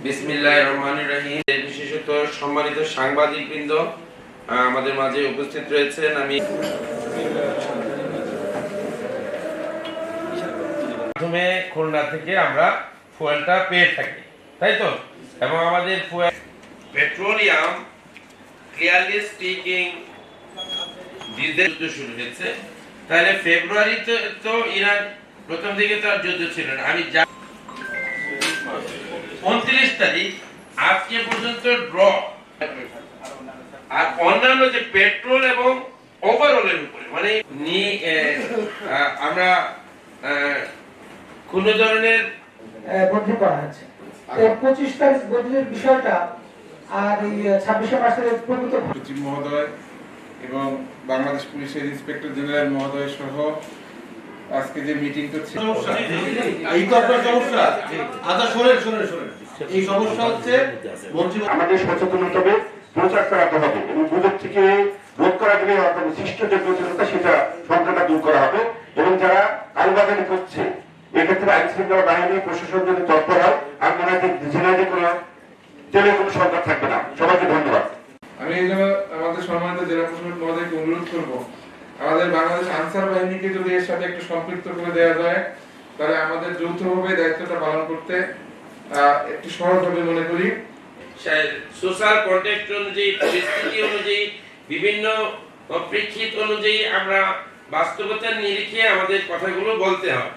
বিসমিল্লাহির রহমানির রহিম। বিশেষত সম্মানিত সাংবাদিকবৃন্দ আমাদের মাঝে উপস্থিত রয়েছেন। আমি প্রথমে খুলনা থেকে আমরা ফুয়েলটা পেয়ে থাকি, তাই তো, এবং আমাদের fuel petroleum clearly speaking diesel যুদ্ধ শুরু হয়েছে। তাহলে ফেব্রুয়ারিতে তো ইরান প্রথম দিকে তো আর যুদ্ধ ছিল না। আমি 29 তারিখ আজকে পর্যন্ত ড্র, আর অন্যান্য যে পেট্রোল এবং ওভারঅলের উপরে মানে আমরা কোন ধরনের বদলি করা হয়েছে। 25 তারিখ বদলির বিষয়টা আর এই 26 মাসের প্রভূত সচিব মহোদয় এবং বাংলাদেশ পুলিশের ইন্সপেক্টর জেনারেল মহোদয় সহ আজকে যে মিটিংটা ছিল, এই তো আপনার সমস্যা। আচ্ছা শোনেন, এই সমস্যা হচ্ছে আমাদের সচেতন হতে হবে, প্রচার করাতে হবে এবং গুজব থেকে রোধ করা গেলে অর্থাৎ সৃষ্ট যে প্রচেতনতা সেটা সংখ্যাটা দূর করা হবে। এবং যারা কালবাগানি করছে এক্ষেত্রে আইন শৃঙ্খলা বাহিনী প্রশাসন যদি তৎপর হয়, আর মনে হয় জেনারেলি কোনো জেলে কোনো সরকার থাকবে না। সবাইকে ধন্যবাদ। আমি এই জন্য আমাদের সম্মানিত জেলা প্রশাসক মহোদয়কে অনুরোধ করবো, আমাদের বাংলাদেশ আনসার বাহিনীকে যদি এর সাথে একটু সম্পৃক্ত করে দেওয়া যায়, তাহলে আমাদের যৌথভাবে দায়িত্বটা পালন করতে একটু সহজ হবে মনে করি। সোশ্যাল কন্টেক্সট অনুযায়ী, পরিস্থিতি অনুযায়ী, বিভিন্ন প্রেক্ষিত অনুযায়ী আমরা বাস্তবতার নিরিখে আমাদের কথাগুলো বলতে হয়।